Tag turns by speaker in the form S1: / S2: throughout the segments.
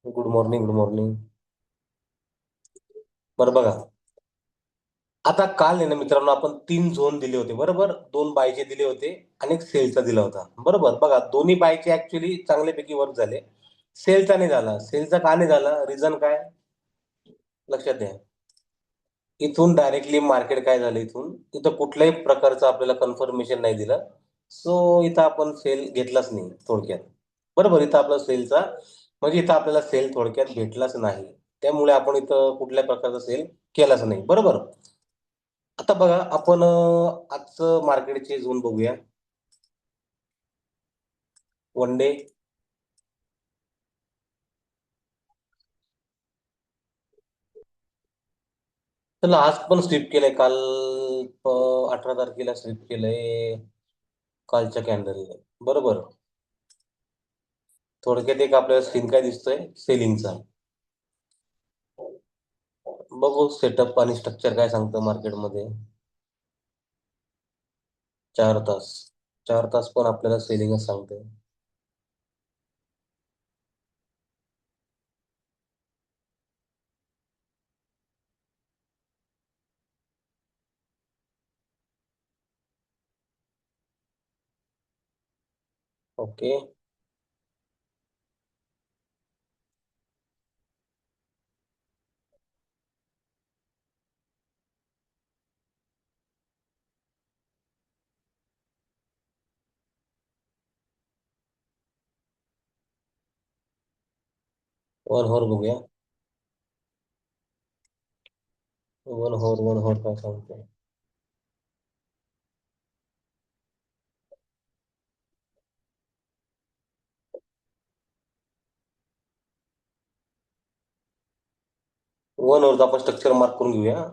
S1: Good morning, good morning. बरं बघा. आता काल आहे ना मित्रांनो, आपण 3 झोन दिले होते बरोबर. 2 बायचे दिले होते आणि एक सेलचा दिला होता बरोबर. बघा, दोन्ही बायचे ऍक्च्युली चांगल्यापैकी वर्क झाले. सेलचा नाही झाला. सेलचा का नाही झाला, रिझन काय लक्षात द्या. इथून डायरेक्टली मार्केट काय झालं, इथं कुठल्याही प्रकारचं आपल्याला कन्फर्मेशन नाही दिलं. सो इथं आपण सेल घेतलाच नाही थोडक्यात. बरोबर, इथं आपला सेलचा म्हणजे इथं आपल्याला सेल थोडक्यात भेटलाच नाही. त्यामुळे आपण इथं कुठल्या प्रकारचा सेल केलाच नाही बरोबर. आता बघा, आपण आजचं मार्केटचे झोन बघूया. 1 डे. चला, आज पण स्लिप केलंय. काल 18 तारखेला स्लिप केलंय कालच्या कॅन्डल बरोबर. थोडक्यात एक आपल्याला सीन काय दिसतोय सेलिंगचा. बघू सेटअप आणि स्ट्रक्चर काय सांगतं मार्केटमध्ये. 4 तास. 4 तास पण आपल्याला सेलिंगच सांगते. ओके. 1 hour बघूया. 1 hour काय सांगते. वन आवरचा आपण स्ट्रक्चर मार्क करून घेऊया.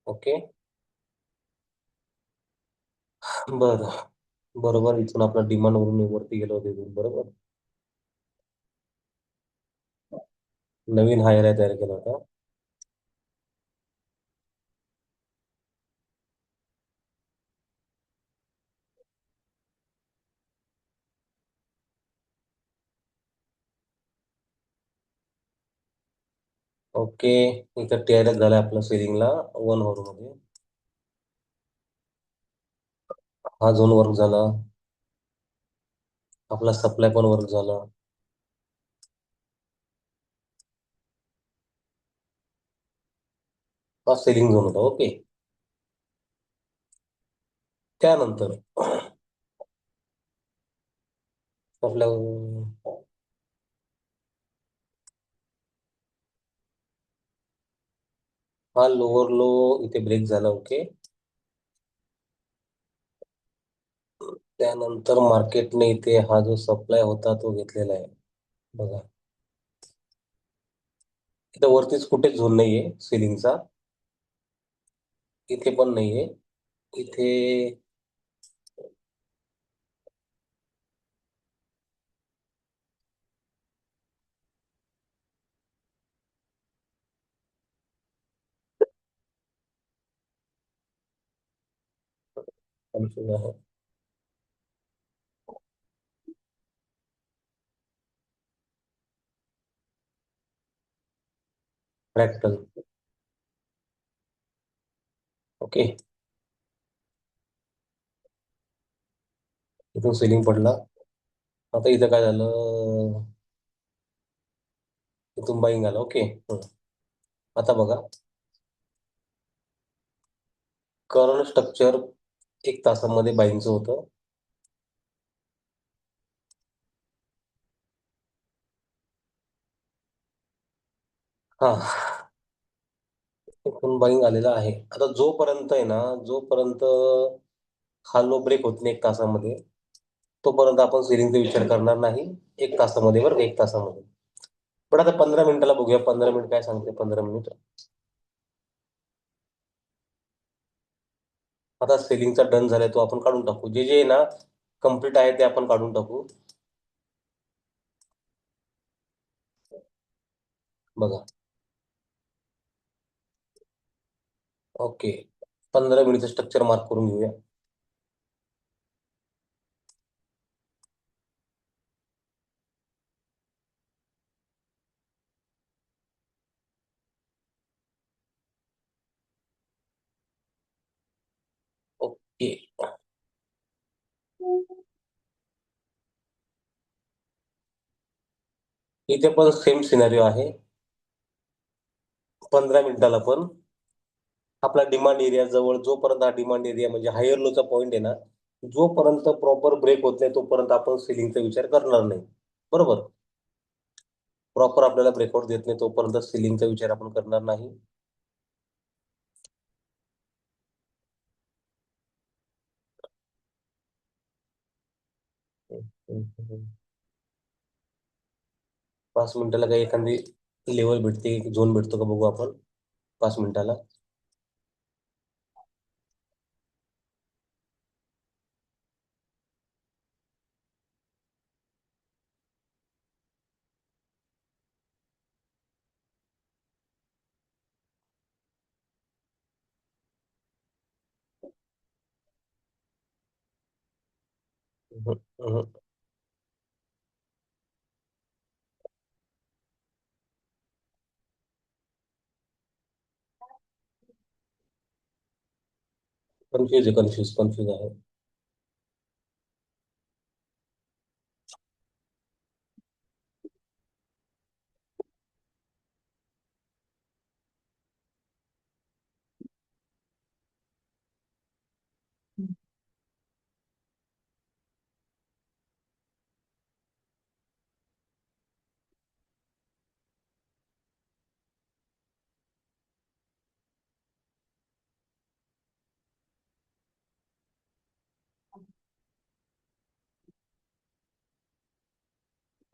S1: ओके. बरं. बरोबर, इथून आपला डिमांड वरून वरती गेलो होतो इथून बरोबर. नवीन हायर तयार केला होता. ओके. इथं टीआरएस झालाय आपला सेलिंगला 1 hour मध्ये. हा झोन वर्क झाला. आपला सप्लाय पण वर्क झाला. हा सेलिंग झोन होता. ओके. त्यानंतर आपल्या हा लोअर लो इथे ब्रेक झाला. ओके. त्यानंतर मार्केटने इथे हा जो सप्लाय होता तो घेतलेला आहे बघा. इथे वरतीच कुठेच झोन नाहीये सेलिंगचा. इथे पण नाहीये. इथे कन्फ्युज आहे. फ्रॅक्टल. ओके. इथून सेलिंग पडला. आता इथं काय झालं, इथून बाईंग आलं. ओके. आता बघा, करंट स्ट्रक्चर 1 तासामध्ये बाईंगचं होतं. हा, इथून बाईंग आलेला आहे. आता जोपर्यंत आहे ना, जोपर्यंत हा लो ब्रेक होत नाही 1 तासामध्ये, तोपर्यंत आपण सेलिंगचा विचार करणार नाही. 1 तासामध्ये बरं का, 1 तासामध्ये. पण आता 15 मिनिटाला बघूया. 15 मिनिट काय सांगते. 15 मिनिट. आता सेलिंगचा डन झालाय तो आपण काढून टाकू. जे जे ना कम्प्लीट आहे ते आपण काढून टाकू. बघा, ओके. 15 मिनिटचं स्ट्रक्चर मार्क करून घेऊया. ओके. इथे पण सेम सिनारिओ आहे. 15 मिनिटाला पण आपला डिमांड एरिया जवळ, जोपर्यंत हा डिमांड एरिया म्हणजे हायर लोचा पॉईंट आहे ना, जोपर्यंत प्रॉपर ब्रेक होत नाही तोपर्यंत आपण सेलिंगचा विचार करणार नाही. बरोबर. प्रॉपर आपल्याला ब्रेकआउट देत नाही तोपर्यंत सेलिंगचा विचार आपण करणार नाही. हम्म, हम्म. 5 मिनिटाला काही एखादी लेवल भेटते, झोन भेटतो का बघू आपण. 5 मिनिटाला. कन्फ्यूज आहे, कन्फ्यूज कन्फ्यूज आहे.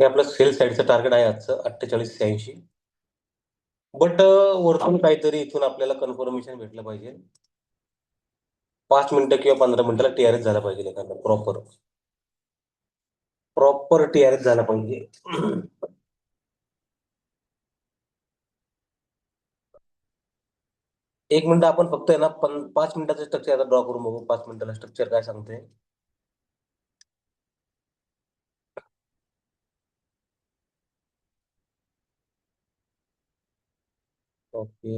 S1: हे आपलं सेल साईडचं टार्गेट आहे आजचं 48-86. बट वरतून काहीतरी इथून आपल्याला कन्फर्मेशन भेटलं पाहिजे. 5 मिनिटं किंवा 15 मिनिटाला टीआरएस झाला पाहिजे एखादा प्रॉपर. प्रॉपर टीआरएस झाला पाहिजे. 1 मिनिट आपण फक्त आहे ना, पण 5 मिनिटाचं स्ट्रक्चर आता ड्रॉ करून बघू. 5 मिनिटाला स्ट्रक्चर काय सांगते. ओके.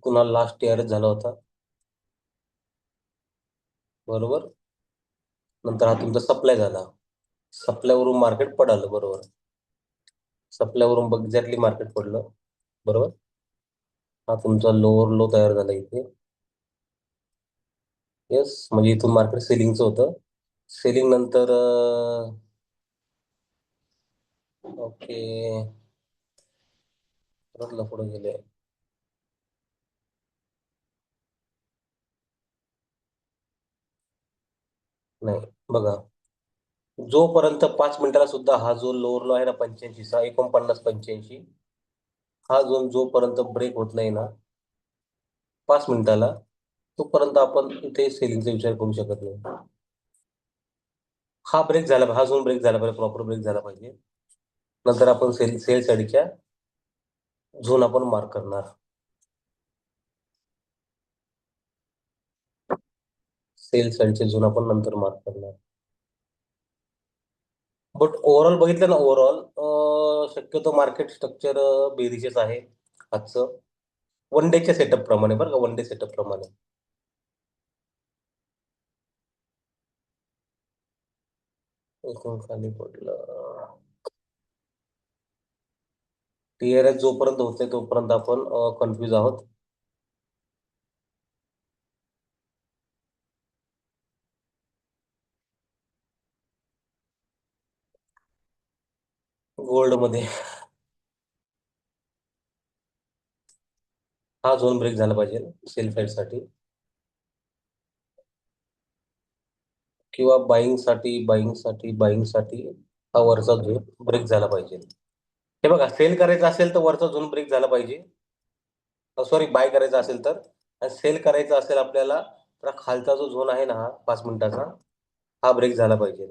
S1: कुणाला लास्ट टीआरएस झाला होता. बरोबर. नंतर हा तुमचा सप्लाय झाला. सप्लायवरून मार्केट पडालं. बरोबर. सप्लायवरून एक्झॅक्टली मार्केट पडलं. बरोबर. हा तुमचा लोअर लो तयार झाला इथे. येस, म्हणजे इथून मार्केट सेलिंगचं होतं. सेलिंग नंतर ओके, परत पुढे गेले. नाही. बघा, जोपर्यंत 5 मिनिटाला सुद्धा हा जो लोअर लो आहे ना, 85, 49, 85, हा झोन जोपर्यंत ब्रेक होत नाही ना 5 मिनिटाला, तोपर्यंत आपण इथे सेलिंगचा विचार करू शकत नाही. हा ब्रेक झाला हा झोन ब्रेक झाला पाहिजे, प्रॉपर ब्रेक झाला पाहिजे. नंतर आपण सेल साईडच्या झोन आपण मार्क करणार. सेल साईडचे झोन आपण नंतर मार्क करणार. बट ओव्हरऑल बघितलं ना, ओव्हरऑल शक्यतो मार्केट स्ट्रक्चर बेरिशच आहे आजचं. वन डेच्या सेटअप प्रमाणे, बरं का, वन डे सेटअप प्रमाणे. इथून खाली पडलं. टीआरएस जोपर्यंत होते तोपर्यंत आपण कन्फ्यूज आहोत. गोल्ड मध्ये हा झोन ब्रेक झाला पाहिजे सेल साईड साठी, किंवा बाईंग साठी हा वरचा झोन ब्रेक झाला पाहिजे. हे बघा, सेल करायचा असेल तर वरचा झोन ब्रेक झाला पाहिजे. सॉरी, बाय करायचा असेल तर. आणि सेल करायचा असेल आपल्याला तर खालचा जो झोन आहे ना, हा 5 मिनिटाचा, हा ब्रेक झाला पाहिजे.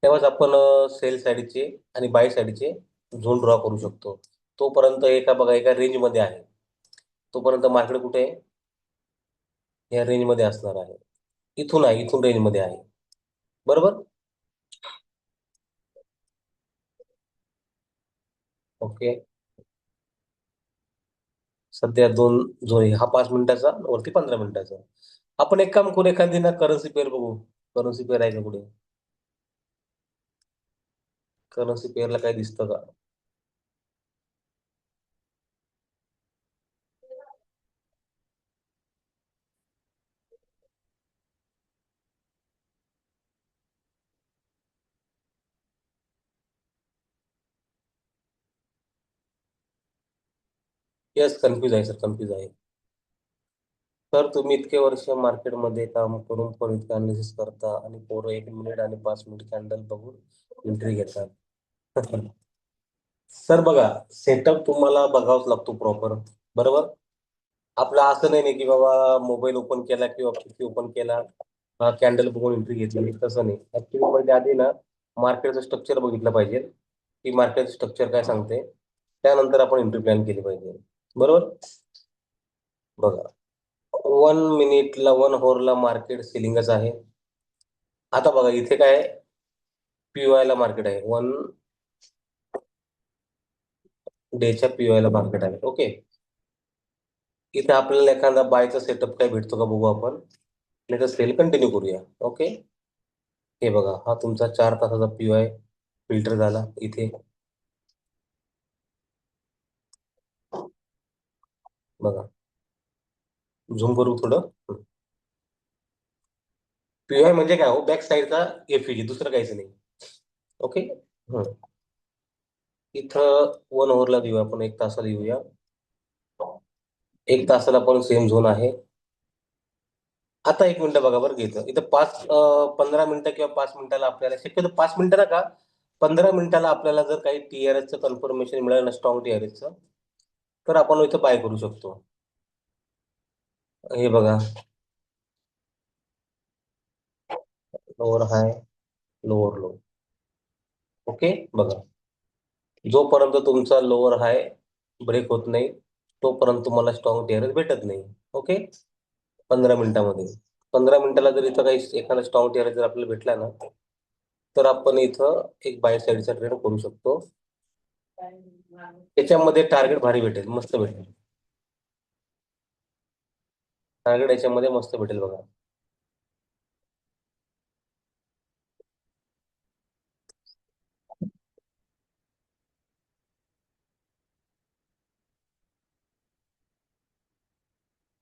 S1: तेव्हाच आपण सेल साईडचे आणि बाय साईडचे झोन ड्रॉ करू शकतो. तोपर्यंत एका बघा एका रेंजमध्ये आहे. तोपर्यंत मार्केट कुठे आहे? या रेंजमध्ये असणार आहे. इथून आहे, इथून रेंजमध्ये आहे. बरोबर. ओके. सध्या दोन झोन आहे. हा 5 मिनिटाचा, वरती 15 मिनिटाचा. आपण एक काम करू, एखादी ना करन्सी पेअर बघू. करन्सी पेअर आहे का कुठे? करन्सी पेअरला काय दिसतं का? येस, कन्फ्यूज आहे सर, कन्फ्यूज आहे. तर तुम्ही इतके वर्ष मार्केटमध्ये काम करून पण इतकं अनालिसिस करता आणि पोरं 1 मिनिट आणि 5 मिनिट कॅन्डल बघून एंट्री घेतात. सर बघा, सेटअप तुम्हाला बघावाच लागतो प्रॉपर. बरोबर. आपलं असं नाही की बाबा मोबाईल ओपन केला किंवा पीसी ओपन केला, कॅन्डल बघून एंट्री घेतली, तसं नाही. ऍक्च्युली म्हणजे आधी ना मार्केटचं स्ट्रक्चर बघितलं पाहिजे, की मार्केटचं स्ट्रक्चर काय सांगते. त्यानंतर आपण एंट्री प्लॅन केली पाहिजे. बरोबर. बघा, 1 मिनिटला 1 होरला मार्केट सिलिंगच आहे. आता बघा इथे काय, पीवाय ला मार्केट आहे, 1 डेच्या पीवाय ला मार्केट आहे. ओके. इथे आपल्याला एखादा बायचा सेटअप काय भेटतो का बघू आपण. नाही तर सेल कंटिन्यू करूया. ओके. हे बघा, हा तुमचा 4 तासाचा पीवाय फिल्टर झाला इथे. बघा, झूम करू थोडं. पीवाय म्हणजे काय हो, बॅक साईडचा एफईजी, दुसरं काहीच नाही. ओके. हं. इथं 1 होरला देऊया आपण, 1 तासाला येऊया. 1 तासाला पण सेम झोन आहे. आता 1 मिनिट बघा बरं, घेतं इथं 15 मिनिटं किंवा 5 मिनिटाला आपल्याला, शक्यतो 5 मिनिटाला का, 15 मिनिटाला आपल्याला जर काही टीआरएसचं कन्फर्मेशन मिळालं ना, स्ट्रॉंग टीआरएसचं, तर आपण इथं बाय करू शकतो. हे बघा, लोअर हाय, लोअर लो. ओके. बघा, जोपर्यंत तुमचा लोअर हाय ब्रेक होत नाही, तोपर्यंत तुम्हाला स्ट्रॉंग टीआरएस भेटत नाही. ओके. 15 मिनिटामध्ये, 15 मिनिटाला जर इथं काही एखादा स्ट्रॉंग टीआरएस जर आपल्याला भेटला ना, तर आपण इथं एक बाय साईडचा ट्रेड करू शकतो. याच्यामध्ये टार्गेट भारी भेटेल, मस्त भेटेल. टार्गेट याच्यामध्ये मस्त भेटेल बघा.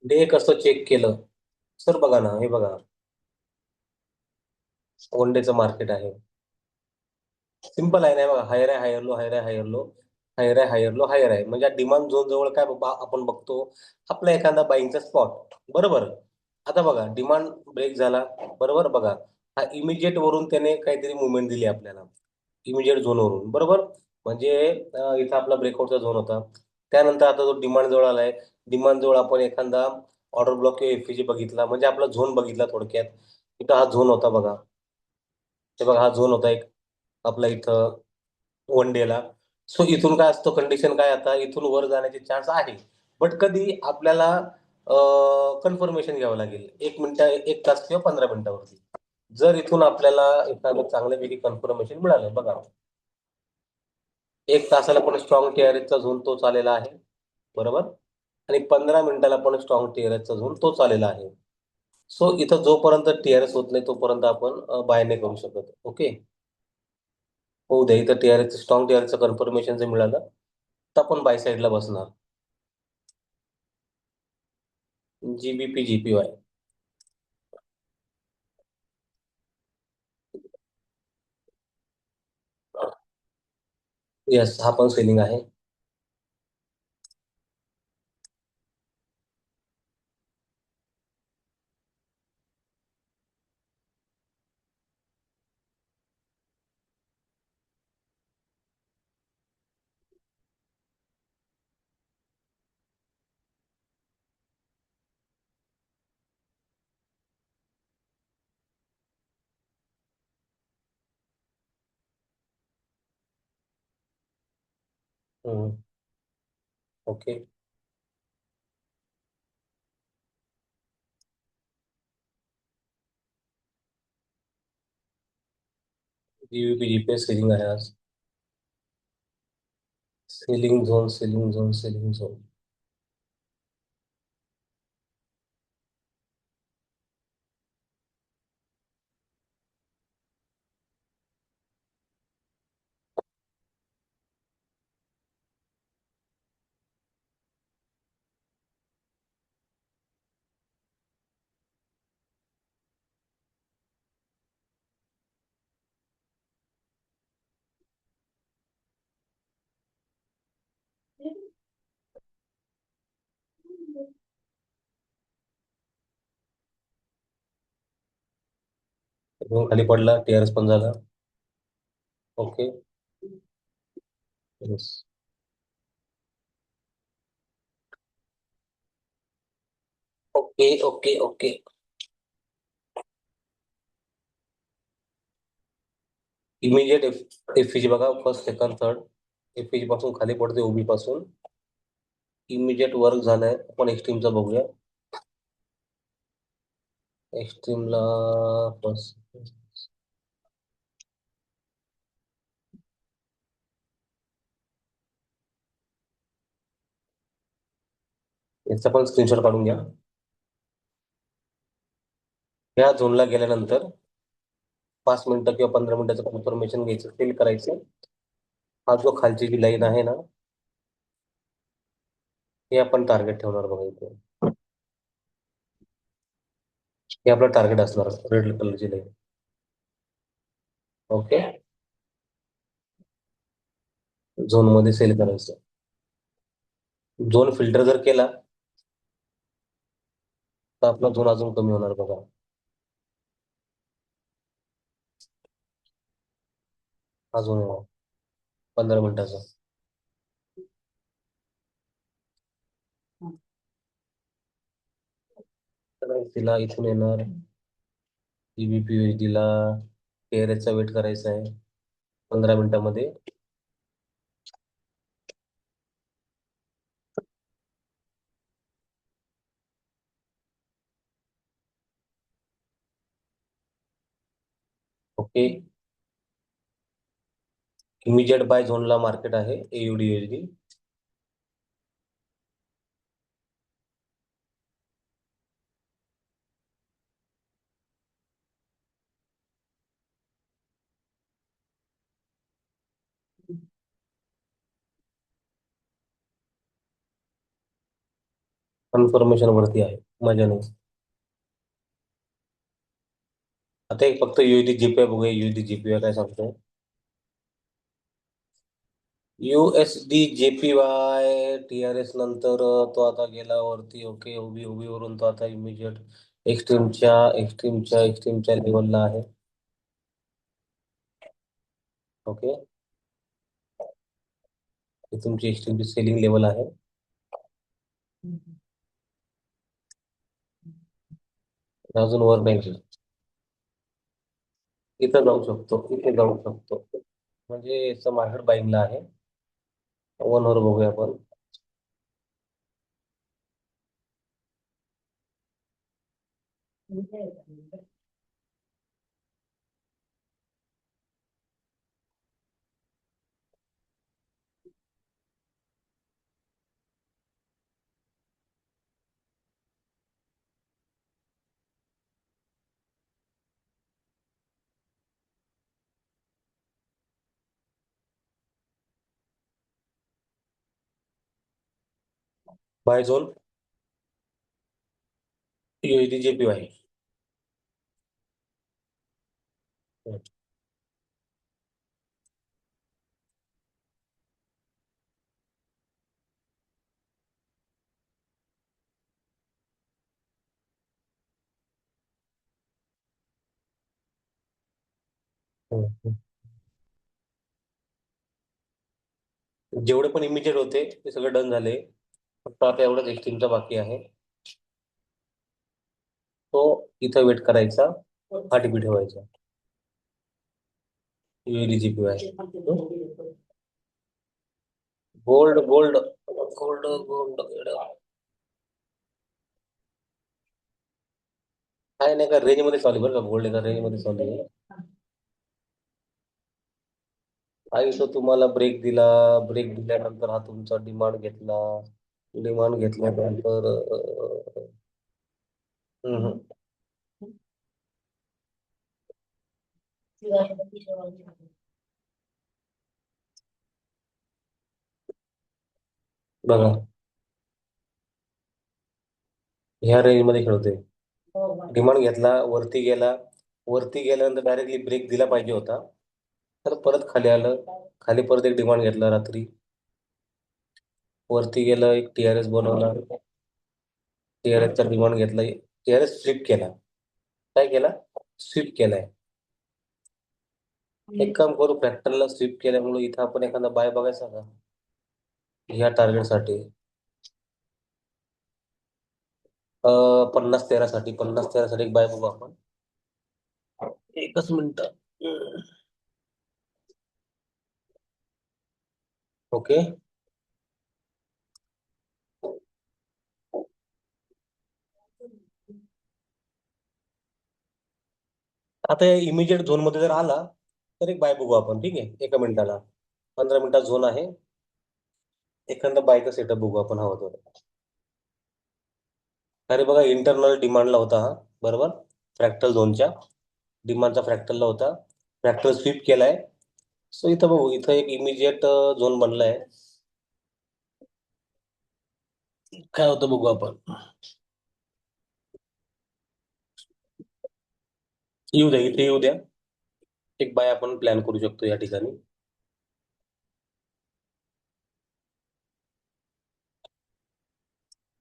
S1: डे कसं चेक केलं? सर बघा ना, हे बघा, 1 डेचं मार्केट आहे. सिंपल आहे, नाही बघा, हायर आहे, हायर लो, हायर आहे, हायर लो, हायर आहे, हायर लो, हायर आहे. म्हणजे डिमांड झोन जवळ काय बाबा आपण बघतो, आपला एखादा बाईंगचा स्पॉट. बरोबर. आता बघा, डिमांड ब्रेक झाला. बरोबर. बघा, हा इमिजिएट वरून त्याने काहीतरी मुवमेंट दिली आपल्याला, इमिजिएट झोनवरून. बरोबर. म्हणजे इथं आपला ब्रेकआउटचा झोन होता. त्यानंतर आता जो डिमांड जवळ आलाय, डिमांड जवळ आपण एखादा ऑर्डर ब्लॉक किंवा एफईजी बघितला, म्हणजे आपला झोन बघितला थोडक्यात. इथं हा झोन होता बघा. हे बघा, हा झोन होता एक आपला इथं 1 डेला. सो इथून काय असतं, कंडिशन काय, आता इथून वर जाण्याचे चान्स आहे. बट कधी आपल्याला कन्फर्मेशन घ्यावं लागेल, 1 मिनिट, 1 तास किंवा 15 मिनिटावरती. जर इथून आपल्याला एखादं चांगल्यापैकी कन्फर्मेशन मिळालं, बघा, 1 तासाला पण स्ट्रॉंग टीआरएसचा झोन तोच आलेला आहे. बरोबर. आणि 15 मिनिटाला पण स्ट्रॉंग टीआरएसचा झोन तोच आलेला आहे. सो इथं जोपर्यंत टीआरएस होत नाही, तोपर्यंत आपण बाय नाही करू शकत. ओके. होऊ द्या, इथं टीआरएस, स्ट्रॉंग टीआरएसचं कन्फर्मेशन जर मिळालं, तर आपण बाय साईडला बसणार. जीबीपी जीपीवाय. येस, हा पण सेलिंग आहे. हम्म, ओके. जीबीपी जीपीएस सेलिंग आहे आज. Selling zone, selling zone, selling zone. Zone खाली पडला, टीआरएस पण झाला. Okay. Yes. Okay okay okay. Immediate FEG बघा, फर्स्ट सेकंड थर्ड. एफईजी पासून खाली पडते, ओबी पासून. इमिजिएट वर्क झालाय. आपण एक्स्ट्रीमचा बघूया. एक्स्ट्रीमला फर्स्ट. याचा पण स्क्रीनशॉट काढून घ्या. या झोनला गेल्यानंतर 5 मिनिटं किंवा 15 मिनिटाचं कन्फर्मेशन घ्यायचं, फिल करायचं. हा जो खालची जी लाईन आहे ना, हे आपण टार्गेट ठेवणार बघा इथे. हे आपलं टार्गेट असणार, रेड कलरची लाईन. ओके. झोन मध्ये सेल करायचं. झोन फिल्टर जर केला तर आपला झोन अजून कमी होणार बघा. हा झोन आहे 15 मिनिटाचा. तर तिला इथून येणार. ईबीपी ला चा वेट करायचा आहे 15 मिनिटामध्ये. ओके. इमिजिएट बाय झोनला मार्केट आहे AUD USD. कन्फर्मेशन वरती आहे, मजा नाही. आता एक फक्त USD जीपीआय बघूया. USD जीपीआय काय सांगतोय. USD JPY TRS नंतर तो आता गेला वरती. ओके. उभी उभी वरून तो आता इमिजिएट एक्स्ट्रीमच्या लेवलला आहे. ओके. ही तुमची एक्स्ट्रीमची सेलिंग लेवल आहे. अजून वर नाही गेलं. इथं जाऊ शकतो, इथे जाऊ शकतो. म्हणजे याचं मार्केट बाईंगला आहे. वन वर बघूया आपण. Buy zone USD JPY. जेवढे पण इमिजिएट होते ते सगळे डन झाले. फक्त आता एवढंच एक्स्ट्रीमचा बाकी आहे. तो इथं वेट करायचा. आरटीपी ठेवायचा. USD JPY. Gold gold gold gold काय नाही का रेंज मध्ये चालू आहे बरं का गोल्ड एका रेंज मध्ये चालू आहे. काही तो तुम्हाला ब्रेक दिला. ब्रेक दिल्यानंतर हा तुमचा डिमांड घेतला. डिमांड घेतल्यानंतर हम्म. बघा ह्या रेंज मध्ये खेळतोय. डिमांड घेतला वरती गेला. वरती गेल्यानंतर डायरेक्टली ब्रेक दिला पाहिजे होता. तर परत खाली आलं. खाली परत एक डिमांड घेतला रात्री. वरती गेलं एक टीआरएस बनवला. टीआरएसचा डिमांड घेतला. टीआरएस स्वीप केला. काय केला? स्वीप केलाय. एक काम करू फ्रॅक्टरला स्वीप केल्यामुळे इथं आपण एखादा बाय बघायचा का ह्या टार्गेटसाठी. 50-13 साठी एक बाय बघू आपण. एकच मिनिट. ओके. आता इमिजिएट झोन मध्ये जर आला तर एक बाय बघू आपण ठीक आहे 1 मिनिटाला. 15 मिनिटात झोन आहे. एखादा बायचा सेटअप बघू आपण हवं तर. अरे बघा इंटरनल डिमांडला होता हा. बरोबर. फ्रॅक्टल झोनच्या डिमांडचा फ्रॅक्टलला होता. फ्रॅक्टल स्वीप केलाय. सो इथं बघू इथं एक इमिजिएट झोन बनलाय. काय होतं बघू आपण. येऊ द्या इथे येऊ द्या. एक बाय आपण प्लॅन करू शकतो या ठिकाणी.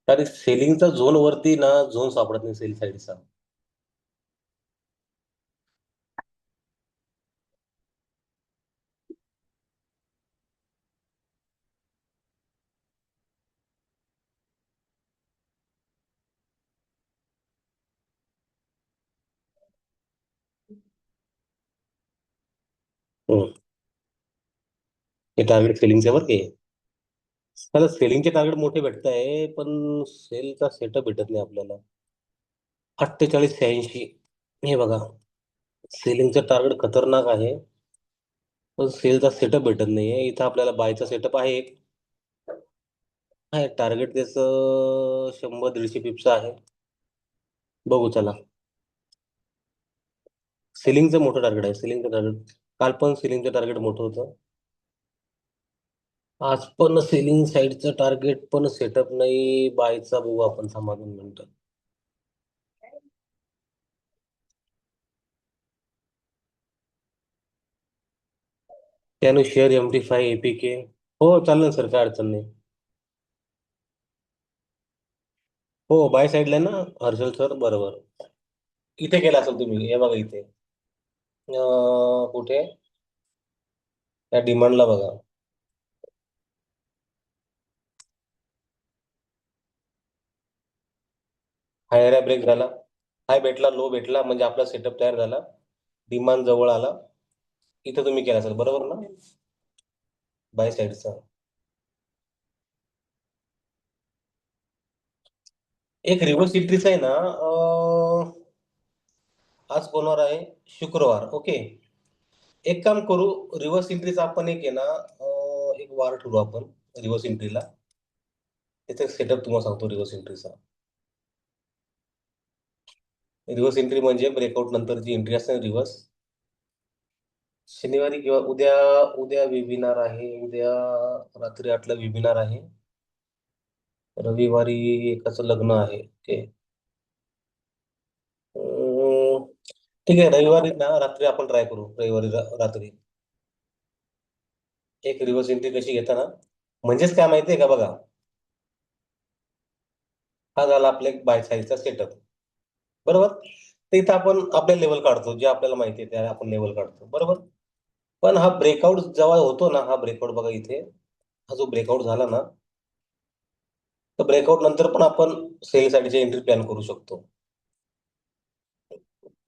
S1: कारण सेलिंगचा झोन वरती ना झोन सापडत नाही सेल साईडचा. हम्म. हे टार्गेट सेलिंगच्या वर के. मला सेलिंगचे टार्गेट मोठे भेटत आहे पण सेलचा सेटअप भेटत नाही आपल्याला. 48-86. हे बघा सेलिंगचं टार्गेट खतरनाक आहे. पण सेलचा सेटअप भेटत नाहीये इथं आपल्याला बायचा सेटअप आहे एक. आहे टार्गेट त्याचं 100-150 पिप्स आहे. बघू चला. सेलिंगचं मोठं टार्गेट आहे सेलिंगचं टार्गेट. काल पण सेलिंगचं टार्गेट मोठं होतं. आज पण सेलिंग साईडचं टार्गेट पण सेटअप नाही बायचा बघू आपण थांबा 2 मिनिटं. त्यानं शेअर MT5 APK. हो चालेल सर काय अडचण नाही. हो बाय साईडला ना हर्षल सर बरोबर. इथे केला असेल तुम्ही हे बघा इथे. कुठे त्या डिमांडला बघा. हाय ब्रेक झाला. हाय भेटला लो भेटला म्हणजे आपला सेटअप तयार झाला. डिमांड जवळ आला. इथं तुम्ही केला असेल बरोबर ना बाय साईडचा. एक रिव्हर्स सिट्रीस आहे ना आज कोणवार आहे शुक्रवार ओके. एक काम करू रिव्हर्स एंट्रीचा आपण एक आहे ना एक वार ठरवू आपण रिव्हर्स एंट्रीला. त्याचा सेटअप तुम्हाला सांगतो रिव्हर्स एंट्रीचा. रिव्हर्स एंट्री म्हणजे ब्रेकआउट नंतरची एंट्री असते रिव्हर्स. शनिवारी किंवा उद्या. उद्या वेबिनार आहे उद्या रात्री 8ला वेबिनार आहे. रविवारी एकाचं लग्न आहे ओके. अं, ठीक आहे रविवारी ना रात्री आपण ट्राय करू रविवारी रात्री. एक रिव्हर्स एंट्री कशी घेता ना म्हणजेच काय माहितीये का बघा. हा झाला आपल्या एक बाय साईजचा सेटअप. बरोबर. तर इथं आपण आपल्या लेवल काढतो जे आपल्याला माहिती आहे त्या आपण लेवल काढतो बरोबर. पण हा ब्रेकआउट जेव्हा होतो ना हा ब्रेकआउट बघा इथे. हा जो ब्रेकआउट झाला ना तर ब्रेकआउट नंतर पण आपण सेल साठीची एंट्री प्लॅन करू शकतो.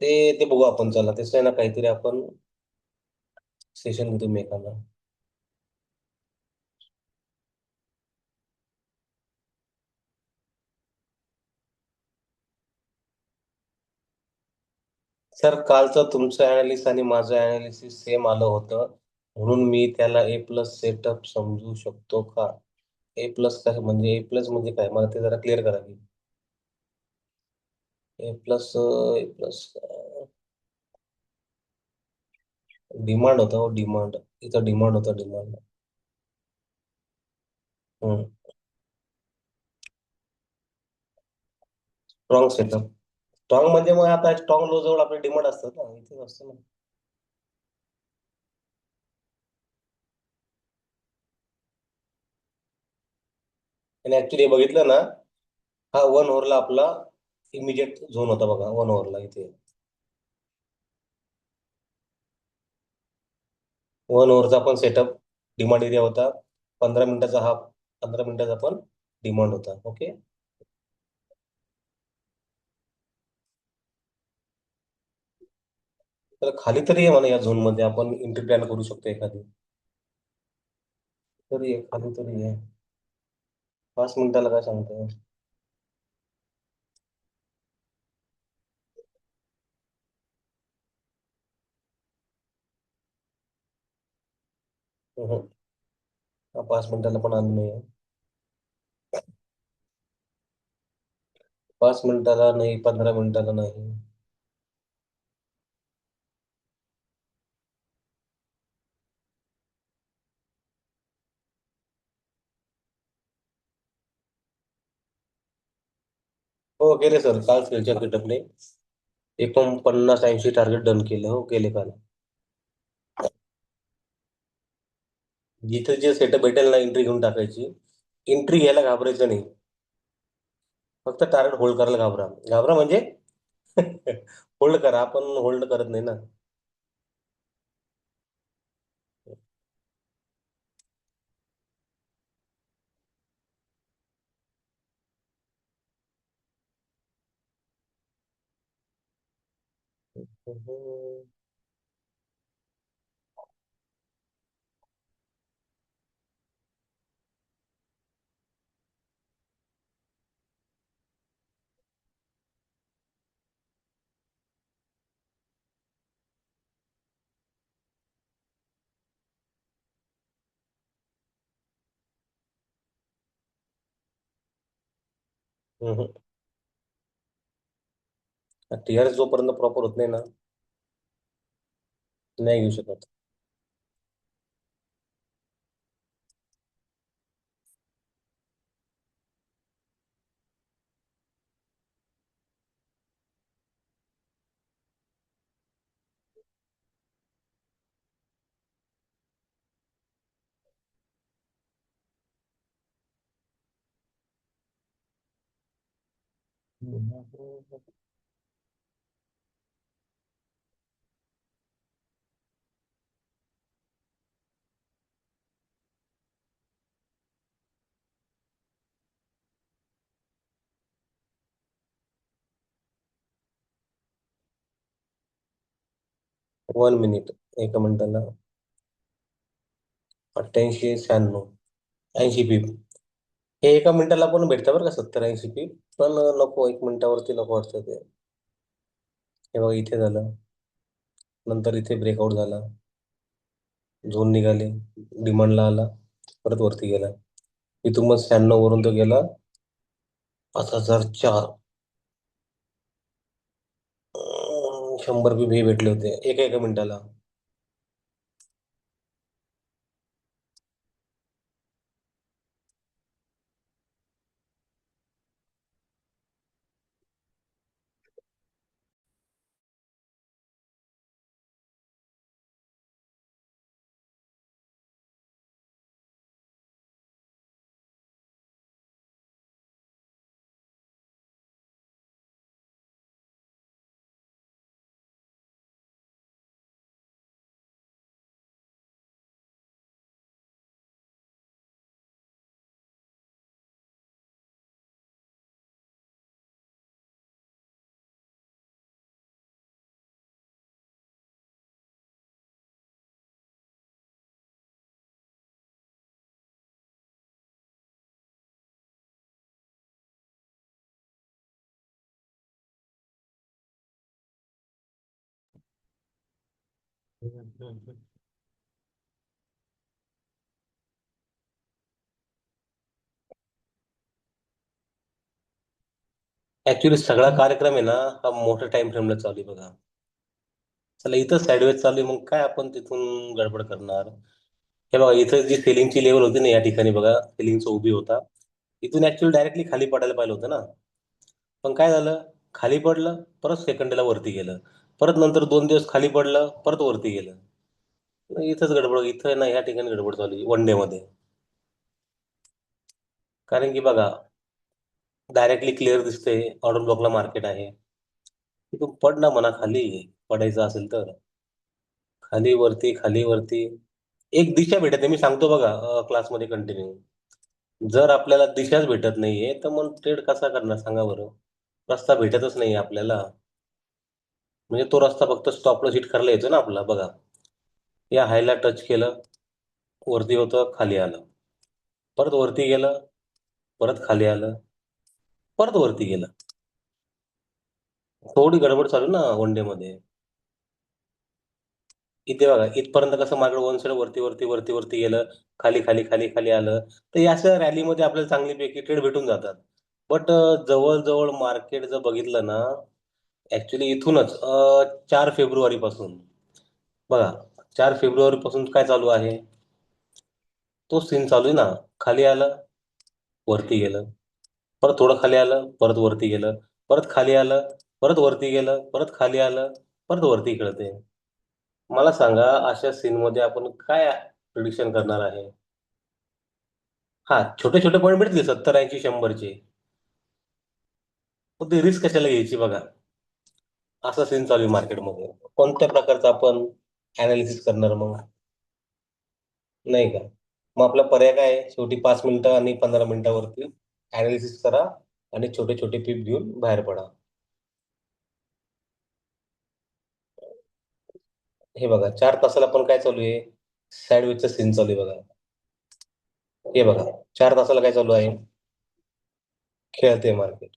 S1: ते ते बघू आपण चला तेच आहे ना काहीतरी आपण सेशन घेतो मी एखादा. सर कालचं तुमचं अनालिसिस आणि माझं अनालिसिस सेम आलं होतं, म्हणून मी त्याला ए प्लस सेटअप समजू शकतो का? ए प्लस काय म्हणजे ए प्लस म्हणजे काय, मला ते जरा क्लिअर करा की. ए प्लस, ए प्लस डिमांड होता, हो डिमांड. इथं डिमांड होता, डिमांड. Strong setup. स्ट्रॉंग म्हणजे मग आता स्ट्रॉंग लो जवळ आपले डिमांड असतात ना, इथे असतं ना. आणि ऍक्च्युली बघितलं ना, हा 1 ओव्हरला आपला इमिजिएट झोन होता बघा, 1 ओव्हरला इथे. 1 ओव्हरचा पण सेटअप डिमांड एरिया होता. 15 मिनिटाचा हा 15 मिनिटाचा पण डिमांड होता. ओके. तर खाली तरी आहे म्हणा, या झोन मध्ये आपण एंट्री प्लॅन करू शकतो एखादी. तरी आहे, खाली तरी आहे. 5 मिनिटाला काय सांगतोय? हम्म. हा 5 मिनिटाला पण आलं नाही. 5 मिनिटाला नाही, 15 मिनिटाला नाही. हो गेले सर, काल सेलच्या सेटअपने 49-80 टार्गेट डन केलं. हो गेले काल. जिथे जे सेटअप भेटेल ना, एंट्री घेऊन टाकायची. एंट्री घ्यायला घाबरायचं नाही. फक्त टार्गेट होल्ड करायला घाबरा. घाबरा म्हणजे होल्ड करा, आपण होल्ड करत नाही ना. हम्म. TRS जोपर्यंत प्रॉपर होत नाही ना, नाही घेऊ शकत. 1 मिनिट. एका मिनिटाला 88-96. 80 पीप. हे एका मिनिटाला पण भेटतं बरं का, 70-80 पीप. पण नको, 1 मिनिटावरती नको वाटतं ते. हे बघा इथे झालं, नंतर इथे ब्रेकआउट झाला, झोन निघाले, डिमांडला आला, परत वरती गेला. इथून मग 96 वरून तो गेला 5004. 100 पीप हे भेटले होते एका एका मिनिटाला. ऍक्च्युली सगळा कार्यक्रम आहे ना, हा मोठ्या टाइम फ्रेमला चालू आहे बघा. चला इथं साईडवेज चालू आहे, मग काय आपण तिथून गडबड करणार. हे बघा, इथं जी सेलिंगची लेवल होती ना, या ठिकाणी बघा सेलिंगचा उभी होता. इथून ऍक्च्युली डायरेक्टली खाली पडायला पाहिजे होतं ना. पण काय झालं, खाली पडलं, परत सेकंडला वरती गेलं, परत नंतर 2 दिवस खाली पडलं, परत वरती गेलं. इथंच गडबड, इथं ना ह्या ठिकाणी गडबड चालू आहे वन डे मध्ये. कारण की बघा, डायरेक्टली क्लिअर दिसतंय ऑर्डर ब्लॉकला मार्केट आहे. तिथून पड ना म्हणा खाली, पडायचं असेल तर. खाली वरती, खाली वरती. एक दिशा भेटत नाही, मी सांगतो बघा क्लासमध्ये कंटिन्यू. जर आपल्याला दिशाच भेटत नाहीये तर मग ट्रेड कसा करणार सांगा बरं. रस्ता भेटतच नाहीये आपल्याला. म्हणजे तो रस्ता फक्त स्टॉपला हिट करायला येतो ना आपला बघा. या हायला टच केलं, वरती होतं, खाली आलं, परत वरती गेलं, परत खाली आलं, परत वरती गेलं. थोडी गडबड चालू ना वन डे मध्ये. इथे बघा, इथपर्यंत कसं मार्केट वन साइड वरती वरती वरती वरती गेलं, खाली खाली खाली खाली आलं, तर या अशा रॅलीमध्ये आपल्याला चांगलीपैकी ट्रेड भेटून जातात. बट जवळजवळ मार्केट जर बघितलं ना, ऍक्च्युली इथूनच 4 फेब्रुवारी पासून बघा, 4 फेब्रुवारी पासून काय चालू आहे, तो सीन चालू आहे ना. खाली आलं, वरती गेलं, परत थोडं खाली आलं, परत वरती गेलं, परत खाली आलं, परत वरती गेलं, परत खाली आलं, परत वरती खेळते. मला सांगा, अशा सीन मध्ये आपण काय प्रिडिक्शन करणार आहे. हा, छोटे छोटे पॉईंट भेटतील 70 80 100चे. पण ती रिस्क कशाला घ्यायची बघा. असा सीन चालू आहे मार्केटमध्ये. कोणत्या प्रकारचं आपण अनालिसिस करणार मग. नाही का. मग आपला पर्याय काय आहे? शेवटी 5 मिनिटं आणि 15 मिनिटावरती अनालिसिस करा आणि छोटे छोटे पीप घेऊन बाहेर पडा. हे बघा, 4 तासाला पण काय चालू आहे, साईडवेजचा सीन चालू आहे बघा. हे बघा, 4 तासाला काय चालू आहे, खेळते मार्केट.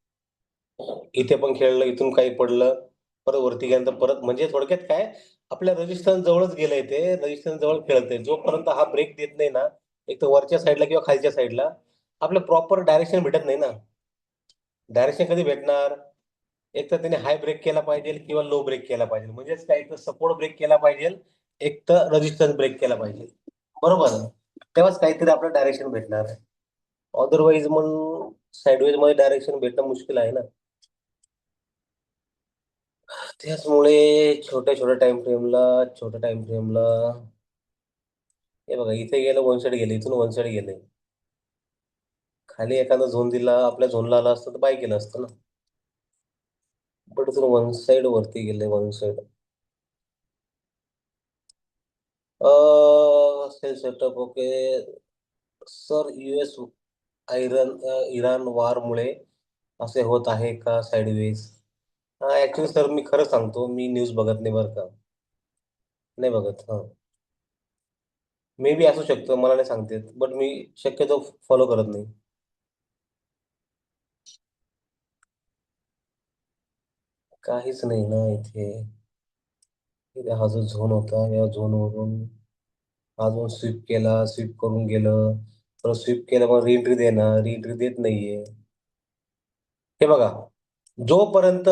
S1: इथे पण खेळलं, इथून काही पडलं, परत वरती गेल्यानंतर परत, म्हणजे थोडक्यात काय, आपल्या रेजिस्टन्स जवळच गेलंय ते, रेजिस्टन्स जवळ खेळतंय. जोपर्यंत हा ब्रेक देत नाही ना, एक तर वरच्या साईडला किंवा खालच्या साईडला, आपलं प्रॉपर डायरेक्शन भेटत नाही ना. डायरेक्शन कधी भेटणार, एक तर त्याने हाय ब्रेक केला पाहिजे किंवा लो ब्रेक केला पाहिजे. म्हणजेच काय, एक तर सपोर्ट ब्रेक केला पाहिजे, एक तर रेजिस्टन्स ब्रेक केला पाहिजे. बरोबर, तेव्हाच काहीतरी आपलं डायरेक्शन भेटणार आहे. अदरवाईज मग साईडवेज मध्ये डायरेक्शन भेटणं मुश्किल आहे ना. त्याचमुळे छोट्या टाइम फ्रेमला हे बघा, इथे गेलं वन साइड गेले, इथून वन साइड गेले, खाली एखादा झोन दिला, आपल्या झोनला आला असतं तर बाय केलं असतं ना. बट इथून वन साइड वरती गेले, one side. Sell setup okay. Sir, US Iran वारमुळे असे होत आहे का साईडवेज. ऍक्च्युली सर, मी खरं सांगतो, मी न्यूज बघत नाही बरं का. नाही बघत, हा. मे बी असू शकतं, मला नाही सांगते, बट मी शक्यतो फॉलो करत नाही. काहीच नाही ना इथे. इथे हा जो झोन होता, या झोनवरून हा झोन स्वीप केला, स्वीप करून गेलं, परत स्वीप केलं, मग रिएंट्री देणार, रिएंट्री देत नाहीये. हे बघा, जोपर्यंत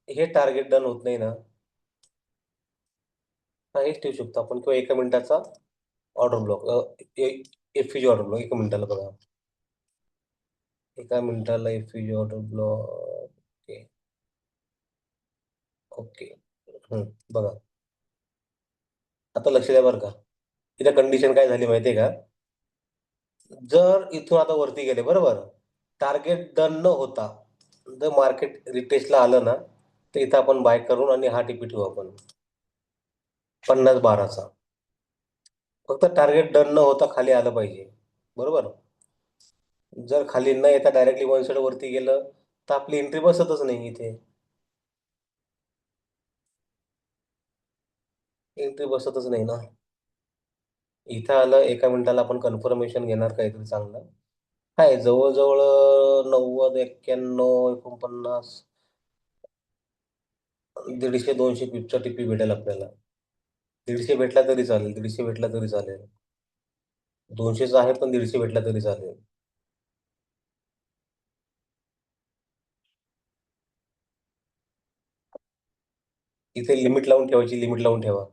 S1: हे टार्गेट डन होत नाही ना, हा हेच ठेवू शकतो आपण, किंवा 1 मिनिटाचा order block, FEG order block 1 मिनिटाला बघा. 1 मिनिटाला FEG order block. Okay. Okay. बघा, आता लक्ष द्या बरं का. इथं कंडिशन काय झाली माहितीये का, जर इथून आता वरती गेले बरोबर, टार्गेट डन न होता जर मार्केट रिटेस्टला आलं ना, तर इथं आपण बाय करून आणि हा टीपी ठेवू आपण 50-12चा. फक्त टार्गेट डन न होता खाली आलं पाहिजे. बरोबर. जर खाली न येता डायरेक्टली वन साइड वरती गेलं, तर आपली एंट्री बसतच नाही इथे. एंट्री बसतच नाही ना. इथं आलं, 1 मिनिटाला आपण कन्फर्मेशन घेणार काहीतरी चांगलं. काय जवळजवळ 90 91 49, 150 200 पिपचा टिपी भेटेल आपल्याला. दीडशे भेटला तरी चालेल, दीडशे भेटला तरी चालेल. 200चा आहे पण 150 भेटला तरी चालेल. इथे लिमिट लावून ठेवायची, लिमिट लावून ठेवा.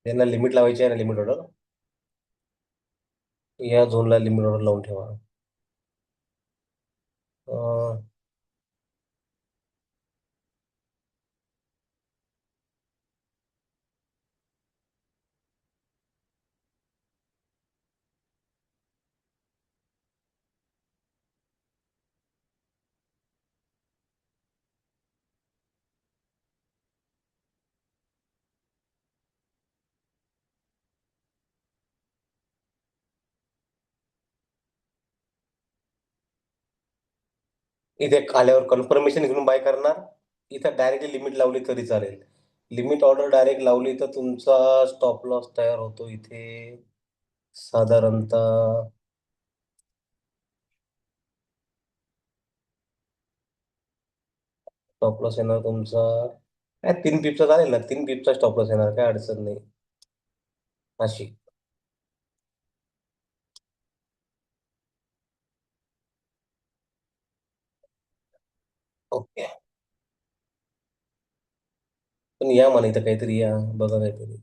S1: त्यांना लिमिट लावायची आहे ना, लिमिट ऑर्डर. या झोनला लिमिट ऑर्डर लावून ठेवा. अं, इथे आल्यावर कन्फर्मेशन घेऊन बाय करणार. इथं डायरेक्टली लिमिट लावली तरी चालेल. लिमिट ऑर्डर डायरेक्ट लावली तर तुमचा स्टॉप लॉस तयार होतो इथे साधारणतः. स्टॉप लॉस येणार तुमचा काय 3 पिपचा चालेल ना, 3 पिपचा स्टॉप लॉस येणार, काय अडचण नाही. अशी. ओके. पण या म्हणा इथं काहीतरी या, बघा काहीतरी.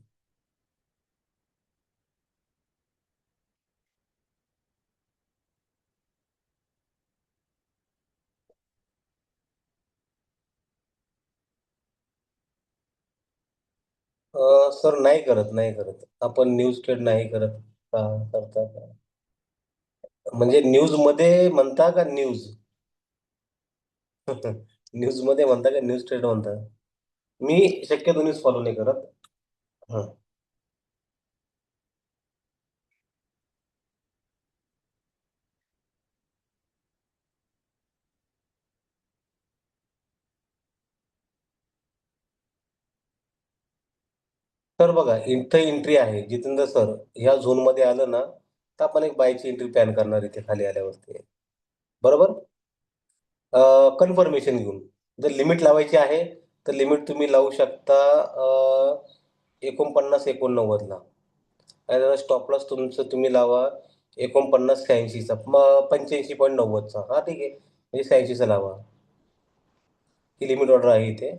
S1: सर नाही करत, नाही करत. आपण न्यूज ट्रेड नाही करत. का करता का? म्हणजे न्यूज मध्ये म्हणता का न्यूज? न्यूज मध्ये म्हणता का न्यूज ट्रेड म्हणता? मी शक्यतो न्यूज फॉलो नाही करत. हं. तर बघा इथं एंट्री आहे जितेंद्र सर. ह्या झोन मध्ये आलं ना, तर आपण एक बायची एंट्री प्लॅन करणार इथे खाली आल्यावरती. बरोबर. कन्फर्मेशन घेऊन. जर लिमिट लावायची आहे तर लिमिट तुम्ही लावू शकता 49-89 ला. आणि स्टॉप लॉस तुमचं तुम्ही लावा 49-86चा, मग 85.90चा. हा ठीक आहे, म्हणजे 86चा लावा. ही लिमिट ऑर्डर आहे इथे.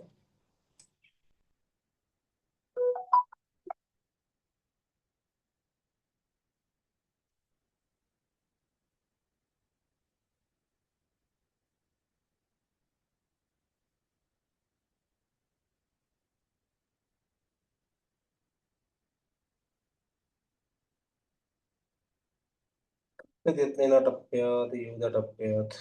S1: ते देत नाही ना टप्प्यात, येऊ द्या टप्प्यात.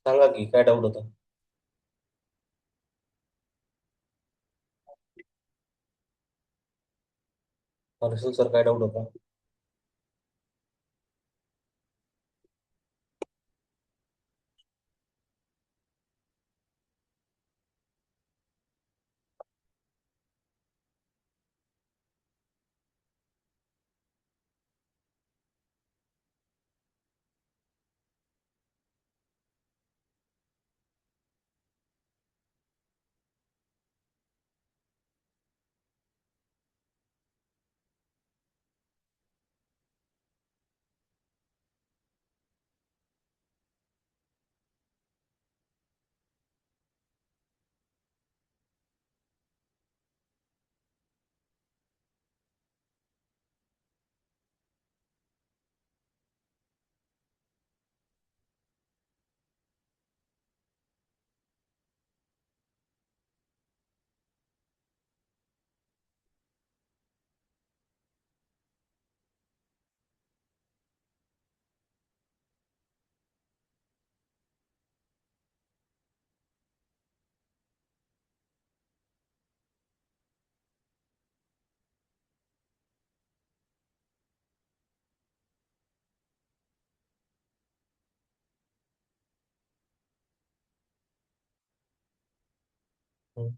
S1: सांगा की काय डाऊट होता. हर्षल सर काय डाऊट होता. हं.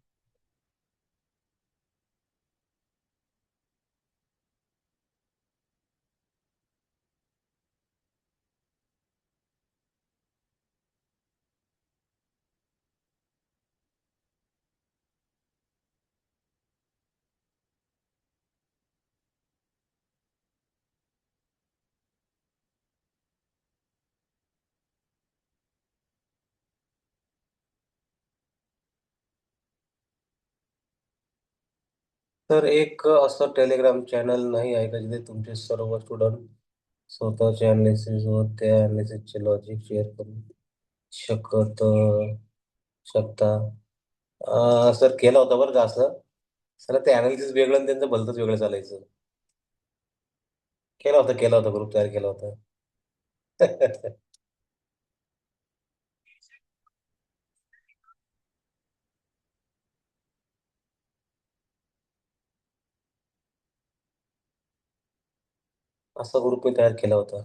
S1: तर एक असं टेलिग्राम चॅनल नाही आहे का जिथे तुमचे सर्व स्टुडंट स्वतःचे अनालिसिस व त्या अनालिसिसचे लॉजिक शेअर करू शकत शकता. सर केलं होतं बरं का असं. सर ते अनालिसिस वेगळं आणि त्यांचं भलतंच वेगळं चालायचं. केलं होतं ग्रुप तयार केला होता. असा ग्रुप मी तयार केला होता.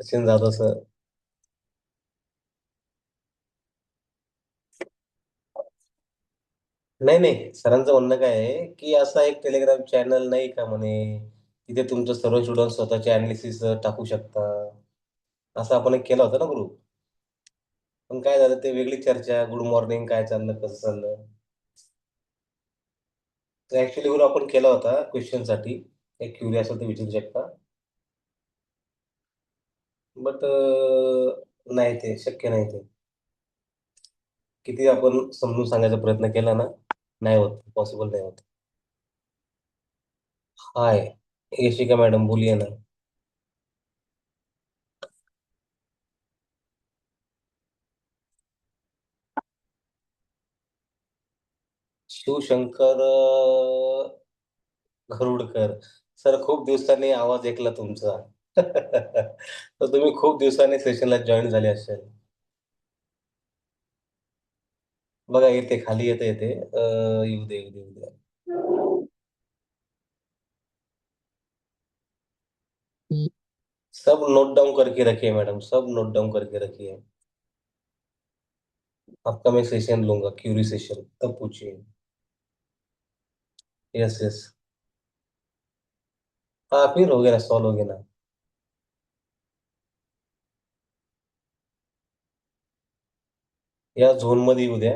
S1: सचिन जाधव सर. नाही नाही, सरांचं म्हणणं काय आहे की असा एक टेलिग्राम चॅनल नाही का म्हणे तिथे तुमचं सर्व स्टुडंट स्वतःचे अनालिसिस टाकू शकता. असं आपण एक केला होता ना ग्रुप. पण काय झालं ते वेगळी चर्चा, गुड मॉर्निंग काय चाललं कसं चाललं. तर ऍक्च्युली ग्रुप आपण केला होता क्वेश्चन साठी. एक क्युरी असेल तर विचारू शकता. बट नाही, ते शक्य नाही ते. किती आपण समजून सांगायचा प्रयत्न केला ना, नाही होत, पॉसिबल नाही होत. हाय, यशिका मॅडम बोलिये ना. शिवशंकर गरुडकर. सर खूप दिवसांनी आवाज ऐकला तुमचा. तर तुम्ही खूप दिवसांनी सेशनला जॉईन झाले असेल. बघा येते, खाली येते. येऊ दे येऊ दे येऊ दे. सब नोट डाउन करके रखिए मैडम, सब नोट डाउन करके रखिए. आपका मैं सेशन लूंगा, क्यूरी सेशन, तब पूछिए. Yes yes. हाँ फिर हो गया ना, सॉल्व हो गया ना. या झोन मध्ये येऊ द्या.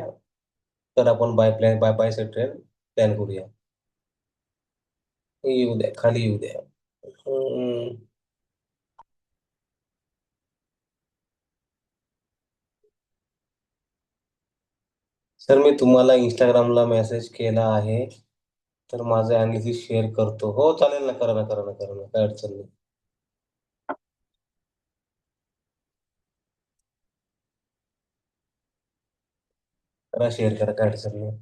S1: तर आपण buy plan, buy train plan करूया. येऊ द्या, खाली येऊ द्या. हम्म. सर मी तुम्हाला इंस्टाग्रामला मेसेज केला आहे. तर माझं अनालिसिस शेअर करतो. हो चालेल ना, करा ना करा ना करा ना, काय अडचण नाही. करा, शेअर करा, काय अडचण नाही.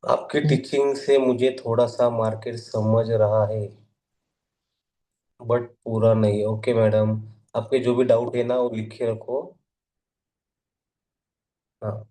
S1: आपकी टीचिंग से मुझे थोड़ा सा मार्केट समझ रहा है, बट पूरा नहीं। ओके मैडम, आपके जो भी डाउट है ना वो लिख के रखो। हाँ।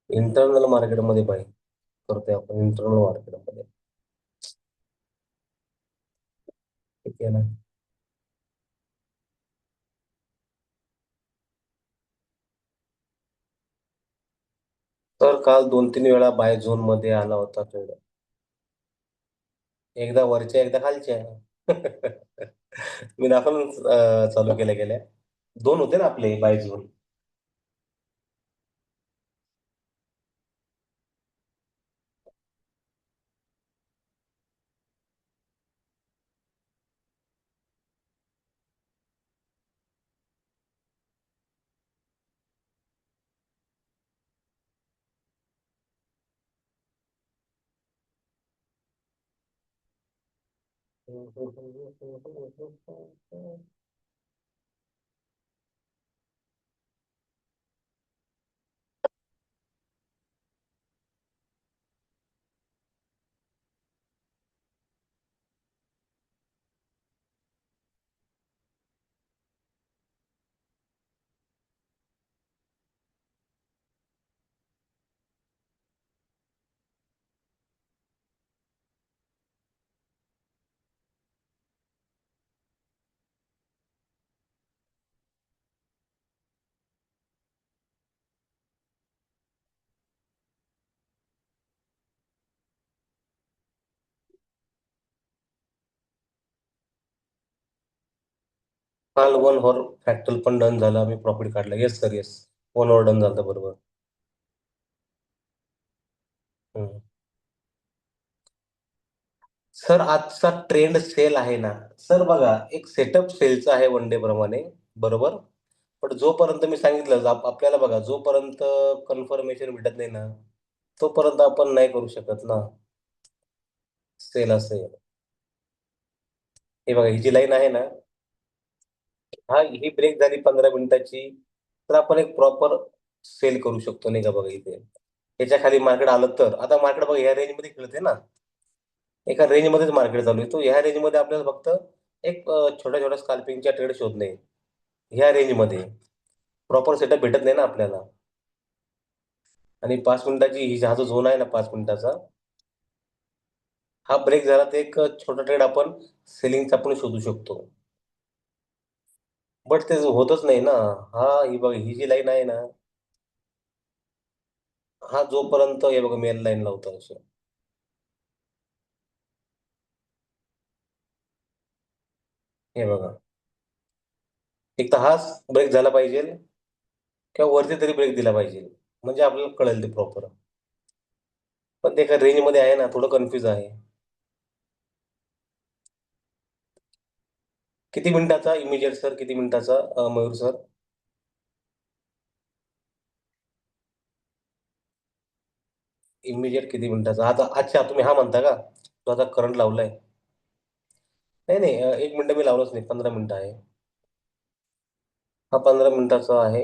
S1: इंटरनल मार्केटमध्ये बाय करतोय आपण, इंटरनल मार्केटमध्ये. ठीक आहे ना. तर काल 2-3 वेळा बाय झोन मध्ये आला होता तो. एकदा वरच्या एकदा खालच्या. मी दाखवून चालू केल्या गेल्या. दोन होते ना आपले बाय झोन. काल 1 hour फ्रॅक्टल पण डन झालं, आम्ही प्रॉफिट काढला. Yes sir, yes. 1 hour done झालं बरोबर. हम्म. सर आजचा ट्रेंड सेल आहे ना. सर बघा, एक सेटअप सेलचा आहे 1 डे प्रमाणे. बरोबर. पण जोपर्यंत मी सांगितलं आपल्याला बघा, जोपर्यंत कन्फर्मेशन भेटत नाही ना, तोपर्यंत आपण नाही करू शकत ना. सेल असेल. हे बघा, ही जी लाईन आहे ना, हा ही ब्रेक झाली 15 मिनिटाची, तर आपण एक प्रॉपर सेल करू शकतो नाही का. बघा इथे याच्या खाली मार्केट आलं तर, आता मार्केट बघा या रेंज मध्ये खेळते ना. एका रेंज मध्येच मार्केट चालू आहे. तो ह्या रेंज मध्ये आपल्याला फक्त एक छोट्या छोट्या स्कॅल्पिंगच्या ट्रेड शोधणे. ह्या रेंज मध्ये प्रॉपर सेटअप भेटत नाही ना आपल्याला. आणि 5 मिनिटाची ही हा जो झोन आहे ना 5 मिनिटाचा, हा ब्रेक झाला तर एक छोटा ट्रेड आपण सेलिंगचा पण शोधू शकतो. बट ते होतच नाही ना. हा ही बघा, ही जी लाईन आहे ना, हा जोपर्यंत हे बघा मेन लाईन लावतो असं. हे बघा, एक तर हाच ब्रेक झाला पाहिजे, किंवा वरती तरी ब्रेक दिला पाहिजे, म्हणजे आपल्याला कळेल ते प्रॉपर. पण ते एका रेंज मध्ये आहे ना, थोडं कन्फ्युज आहे. किती मिनिटाचा इमिजिएट सर, किती मिनिटाचा मयूर सर? इमिजिएट किती मिनिटाचा आता? अच्छा, तुम्ही हा म्हणता का, तो आता करंट लावलाय? नाही नाही, 1 मिनिट मी लावलंच नाही, 15 मिनिटं आहे. हा 15 मिनिटाचा आहे.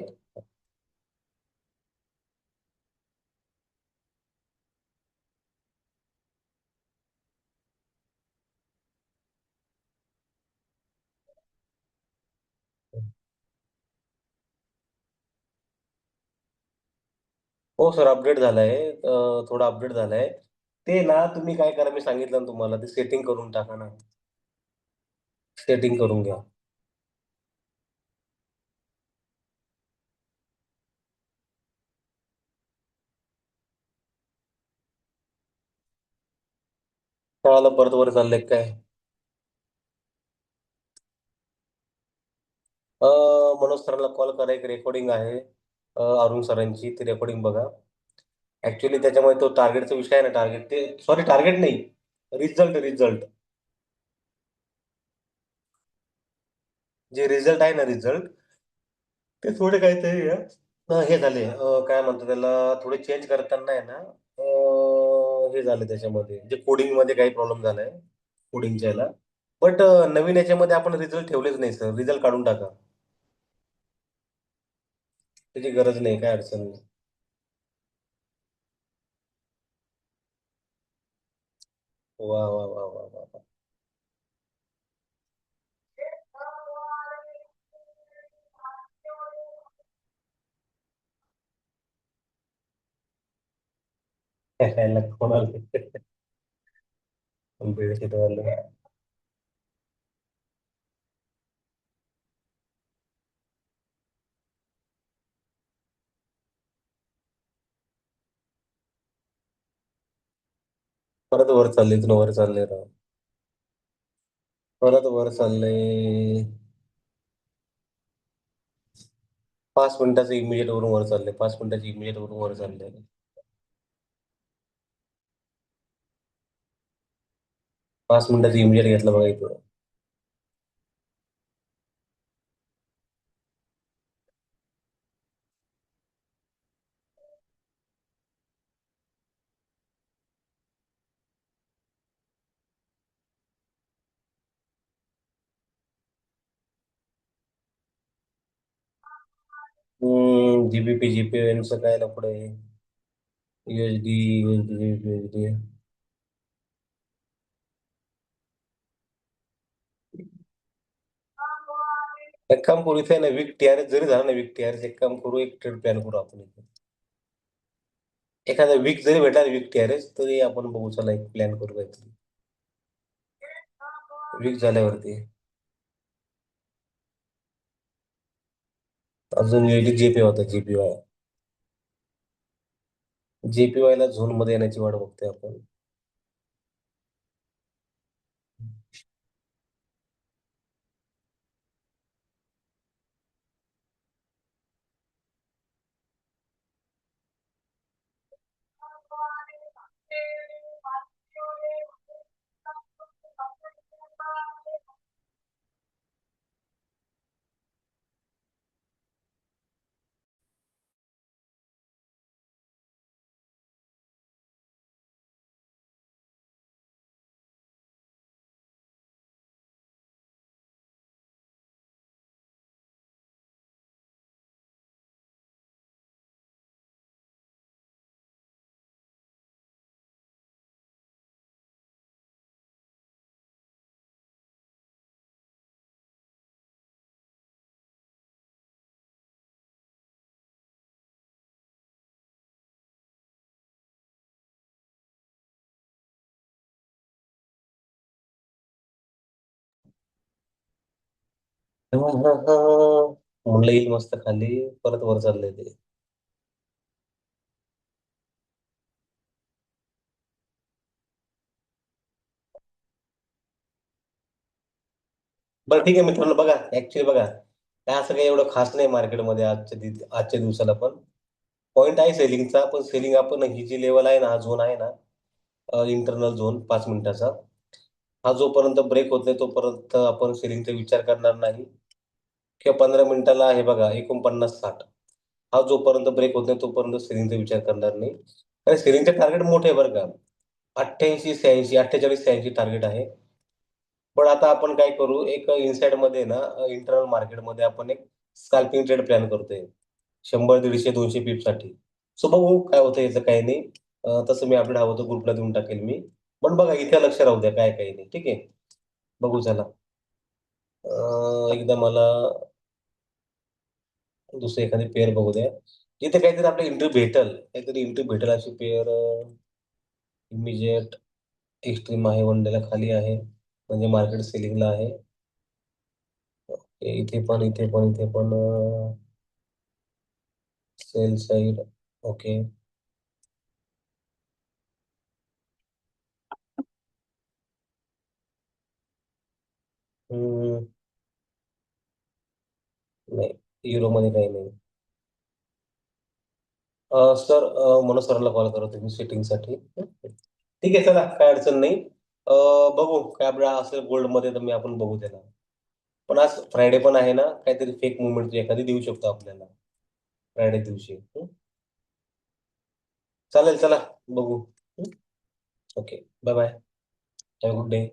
S1: हो सर, अपडेट झालाय. थोडा अपडेट झालाय. ते ना तुम्ही काय करा, मी सांगितलं ना तुम्हाला, ते सेटिंग करून टाका ना. सेटिंग करून घ्या. कळालं, परत वर चाललंय काय? मनोज सरांना कॉल करा, एक रेकॉर्डिंग आहे अरुण सरांची, ती रेकॉर्डिंग बघा. ऍक्च्युली त्याच्यामध्ये तो टार्गेटचा विषय आहे ना, टार्गेट ते सॉरी टार्गेट नाही, रिझल्ट रिझल्ट जे रिझल्ट आहे ना, रिझल्ट ते थोडे काहीतरी हे झाले, काय म्हणतो त्याला, थोडे चेंज करताना आहे ना, हे झाले त्याच्यामध्ये, जे कोडिंग मध्ये काही प्रॉब्लेम झालाय कोडिंगच्या याला. बट नवीन याच्यामध्ये आपण रिझल्ट ठेवलेच नाही सर, रिझल्ट काढून टाका. त्याची गरज नाही, काय अडचण नाही. वा वा वा वा वा वा. याला कोणाला बेडशीट वाले. परत वर चालले, इथून वर चालले राव. परत वर चालले. 5 मिनिटाचं इमिजिएट वरून वर चालले, 5 मिनिटाचे इमिजिएट वरून वर चालले. 5 मिनिटाचं इमिजिएट घेतलं बघा इथं. जीबीपी जीपीएनचं काय लफडं आहे. USD USD USD. एक काम करू, इथे ना वीक टीआरएस जरी झाला ना, वीक टीआरएस एक काम करू, एक ट्रेड प्लॅन करू आपण इथे. एखादा वीक जरी भेटला वीक टीआरएस तरी आपण बघू, चला एक प्लॅन करू काहीतरी वीक झाल्यावरती. अजून यूएसडी जेपी होता, जेपीवाय. जेपीवाय ला झोन मध्ये येण्याची वाट बघतोय आपण. म्हणलं येईल मस्त खाली, परत वर चाललंय ते. बरं ठीक आहे मित्रांनो, बघा ऍक्च्युली बघा, काय असं काही एवढं खास नाही मार्केटमध्ये आजच्या दिवसाला. पण पॉईंट आहे सेलिंगचा, पण सेलिंग आपण ही जी लेवल आहे ना, हा झोन आहे ना, इंटरनल झोन 5 मिनिटाचा, हा जोपर्यंत ब्रेक होत नाही तोपर्यंत आपण सेलिंगचा विचार करणार नाही. किंवा 15 मिनिटाला आहे बघा 49.60, हा जोपर्यंत ब्रेक होत नाही तोपर्यंत सेलिंगचा विचार करणार नाही. आणि सेलिंगचे टार्गेट मोठे आहे बरं का, 88 86 48 86 टार्गेट आहे. पण आता आपण काय करू, एक इनसाइड मध्ये ना, इंटरनल मार्केटमध्ये आपण एक स्कॅल्पिंग ट्रेड प्लॅन करतोय, 100 150 200 पिप साठी. सो बघू काय होतं, याचं काही नाही. तसं मी अपडेट हवं तर ग्रुपला देऊन टाकेल मी. पण बघा इथे लक्ष राहू द्या, काय काही नाही, ठीक आहे. बघू चला. एकदा मला दुसरी एखादी पेअर बघू द्या, जिथे काहीतरी आपल्या एंट्री भेटल, काहीतरी एंट्री भेटेल अशी पेअर. इमिजिएट एक्स्ट्रीम आहे, वन डेला खाली आहे, म्हणजे मार्केट सेलिंगला आहे. इथे पण इथे पण इथे पण सेल साईड. ओके. युरोमध्ये काही नाही. सर, मनोज सरांना कॉल करा तुम्ही सेटिंगसाठी. ठीक आहे, चला काय अडचण नाही. बघू काय आपल्या असेल गोल्डमध्ये तर मी आपण बघू त्याला. पण आज फ्रायडे पण आहे ना, काहीतरी फेक मुवमेंट एखादी देऊ शकतो आपल्याला फ्रायडे दिवशी. चालेल, चला बघू. Okay, bye bye. Have good day.